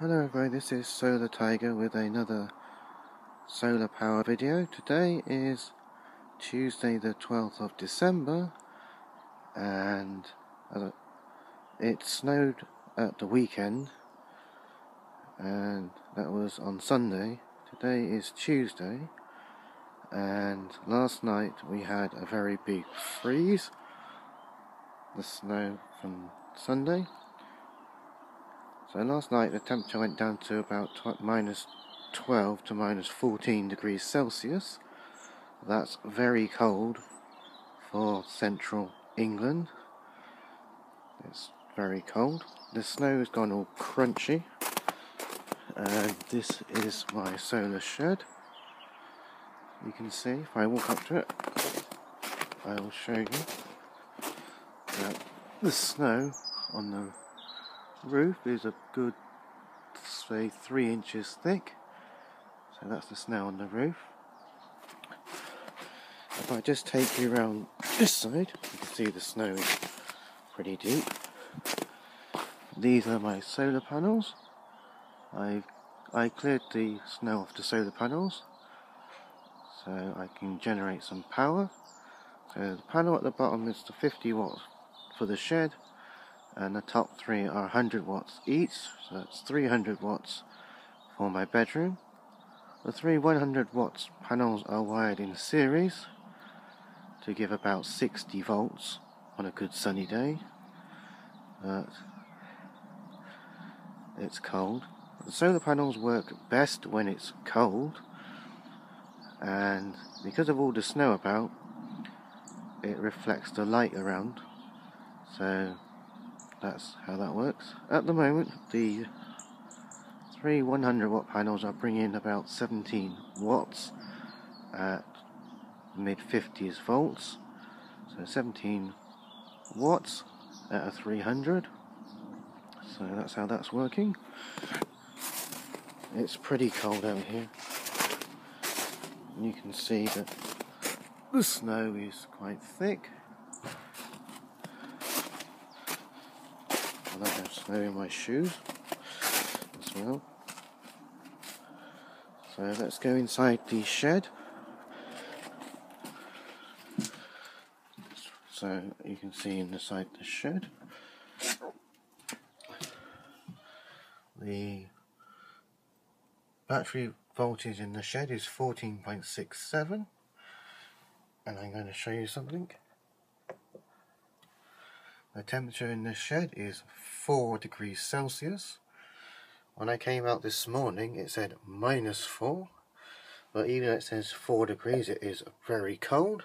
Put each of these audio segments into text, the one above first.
Hello everybody, this is Solar Tiger with another solar power video. Today is Tuesday the 12th of December and it snowed at the weekend and that was on Sunday. Today is Tuesday and last night we had a very big freeze, the snow from Sunday. So last night the temperature went down to about minus 12 to minus 14 degrees Celsius. That's very cold for central England. It's very cold. The snow has gone all crunchy. And this is my solar shed. You can see, if I walk up to it, I will show you that the snow on the roof is a good, say, 3 inches thick. So that's the snow on the roof. If I just take you around this side, you can see the snow is pretty deep. These are my solar panels. I cleared the snow off the solar panels so I can generate some power. So the panel at the bottom is the 50 watts for the shed, and the top three are 100 watts each, so that's 300 watts for my bedroom. The three 100 watts panels are wired in series to give about 60 volts on a good sunny day, but it's cold. The solar panels work best when it's cold, and because of all the snow about, it reflects the light around, so that's how that works. At the moment, the three 100 watt panels are bringing about 17 watts at mid 50s volts. So 17 watts at a 300. So that's how that's working. It's pretty cold out here. You can see that the snow is quite thick. And I have snow in my shoes as well. So let's go inside the shed. So you can see inside the shed the battery voltage in the shed is 14.67, and I'm going to show you something. The temperature in the shed is 4 degrees Celsius. When I came out this morning it said -4, but even though it says 4 degrees it is very cold.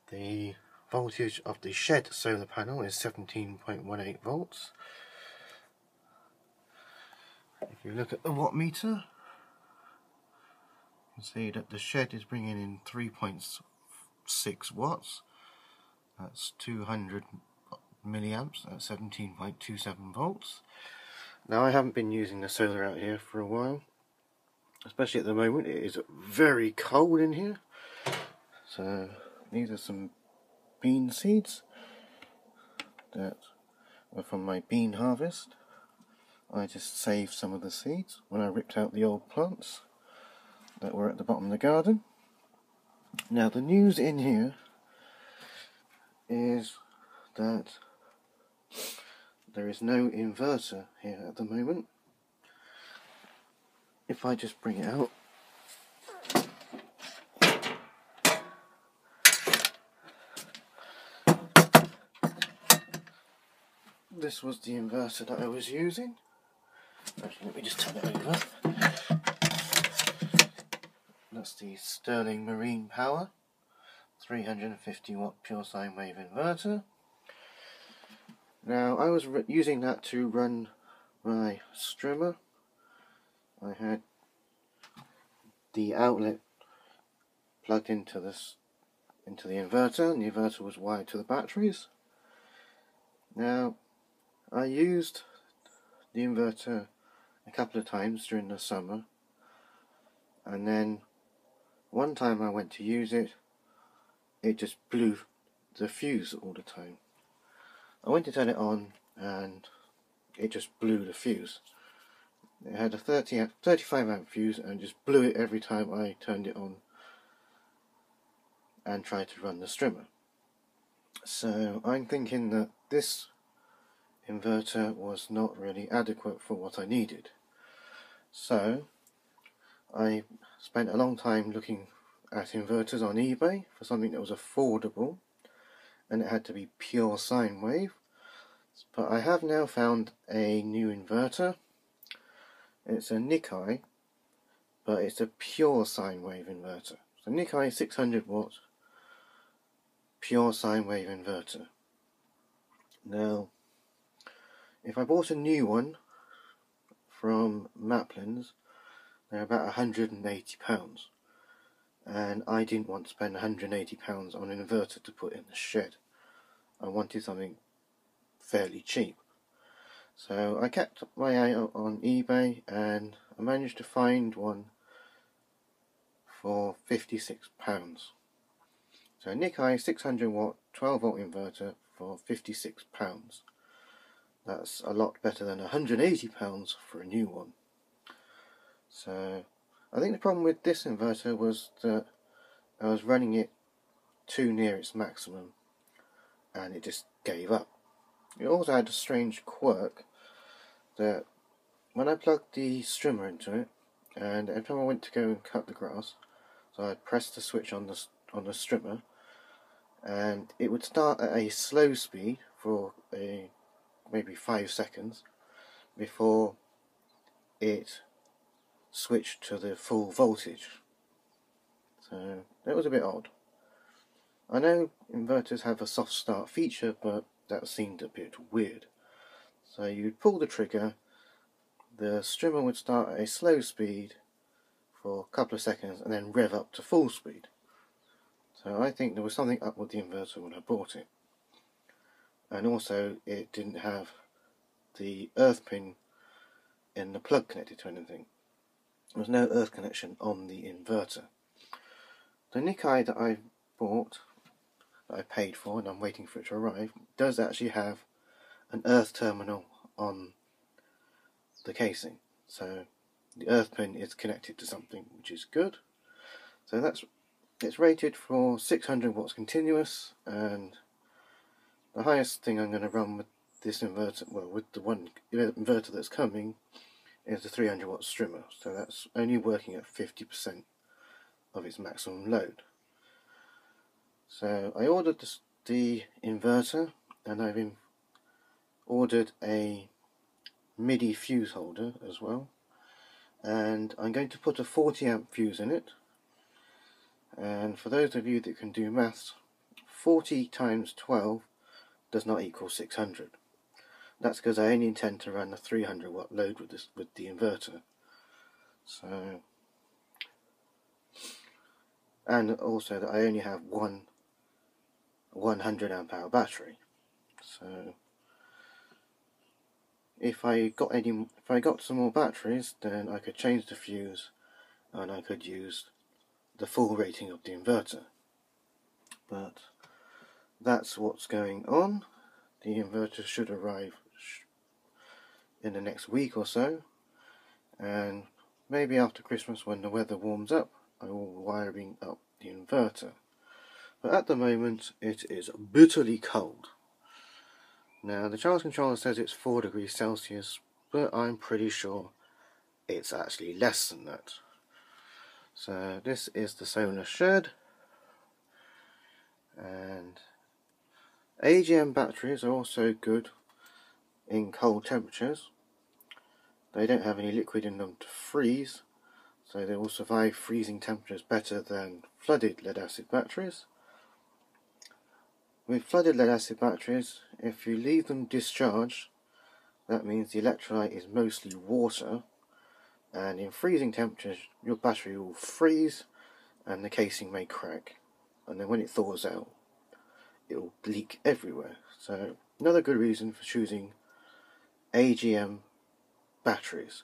The voltage of the shed solar panel is 17.18 volts. If you look at the watt meter, you can see that the shed is bringing in 3.6 watts. That's 200 milliamps at 17.27 volts. Now I haven't been using the solar out here for a while, especially at the moment. It is very cold in here. So these are some bean seeds that were from my bean harvest. I just saved some of the seeds when I ripped out the old plants that were at the bottom of the garden. Now the news in here is that there is no inverter here at the moment. If I just bring it out, this was the inverter that I was using. Actually, let me just turn it over. That's the Sterling Marine Power 350 watt pure sine wave inverter. Now I was using that to run my strimmer. I had the outlet plugged into the inverter, and the inverter was wired to the batteries. Now I used the inverter a couple of times during the summer, and then one time I went to use it, it just blew the fuse all the time. I went to turn it on and it just blew the fuse. It had a 35 amp fuse and just blew it every time I turned it on and tried to run the strimmer. So I'm thinking that this inverter was not really adequate for what I needed. So I spent a long time looking at inverters on eBay for something that was affordable, and it had to be pure sine wave. But I have now found a new inverter. It's a Nikkei, but it's a pure sine wave inverter. So Nikkei 600 watt pure sine wave inverter. Now, if I bought a new one from Maplins, they're about £180, and I didn't want to spend £180 on an inverter to put in the shed. I wanted something fairly cheap. So I kept my eye out on eBay, and I managed to find one for £56. So a Nikkei 600 watt 12 volt inverter for £56. That's a lot better than £180 for a new one. So I think the problem with this inverter was that I was running it too near its maximum and it just gave up. It also had a strange quirk that when I plugged the strimmer into it, and every time I went to go and cut the grass, so I'd press the switch on the strimmer, and it would start at a slow speed for maybe 5 seconds before it switched to the full voltage. So that was a bit odd. I know inverters have a soft start feature, but that seemed a bit weird. So you'd pull the trigger, the strimmer would start at a slow speed for a couple of seconds and then rev up to full speed. So I think there was something up with the inverter when I bought it. And also it didn't have the earth pin in the plug connected to anything. There was no earth connection on the inverter. The Nikkei that I bought, that I paid for and I'm waiting for it to arrive, does actually have an earth terminal on the casing. So the earth pin is connected to something, which is good. So it's rated for 600 watts continuous, and the highest thing I'm going to run with this inverter, well, with the one inverter that's coming, is the 300 watt strimmer. So that's only working at 50% of its maximum load. So I ordered the inverter, and I've ordered a MIDI fuse holder as well, and I'm going to put a 40 amp fuse in it. And for those of you that can do maths, 40 times 12 does not equal 600. That's because I only intend to run a 300 watt load with the inverter. So, and also that I only have one 100 amp hour battery. So if I got some more batteries, then I could change the fuse and I could use the full rating of the inverter. But that's what's going on. The inverter should arrive in the next week or so, and maybe after Christmas, when the weather warms up, I will be wiring up the inverter. But at the moment it is bitterly cold. Now the charge controller says it's 4 degrees Celsius, but I'm pretty sure it's actually less than that. So this is the solar shed, and AGM batteries are also good in cold temperatures. They don't have any liquid in them to freeze, so they will survive freezing temperatures better than flooded lead acid batteries. With flooded lead acid batteries, if you leave them discharged, that means the electrolyte is mostly water, and in freezing temperatures your battery will freeze and the casing may crack, and then when it thaws out it will leak everywhere. So another good reason for choosing AGM batteries.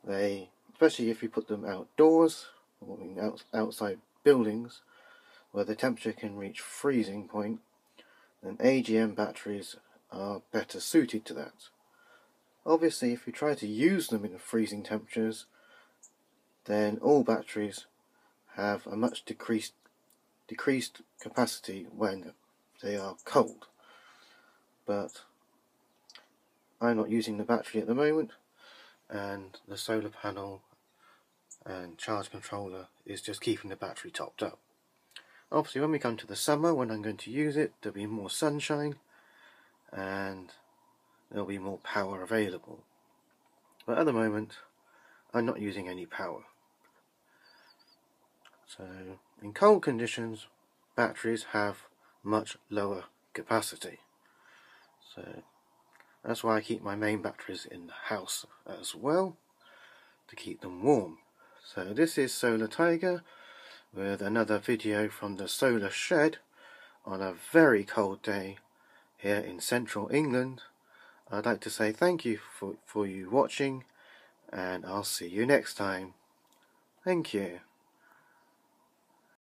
They, especially if you put them outdoors or in outside buildings where the temperature can reach freezing point, then AGM batteries are better suited to that. Obviously, if you try to use them in freezing temperatures, then all batteries have a much decreased capacity when they are cold. But I'm not using the battery at the moment, and the solar panel and charge controller is just keeping the battery topped up. Obviously, when we come to the summer, when I'm going to use it, there'll be more sunshine and there'll be more power available. But at the moment, I'm not using any power. So, in cold conditions, batteries have much lower capacity. So, that's why I keep my main batteries in the house as well, to keep them warm. So this is Solar Tiger with another video from the solar shed on a very cold day here in central England. I'd like to say thank you for you watching, and I'll see you next time. Thank you.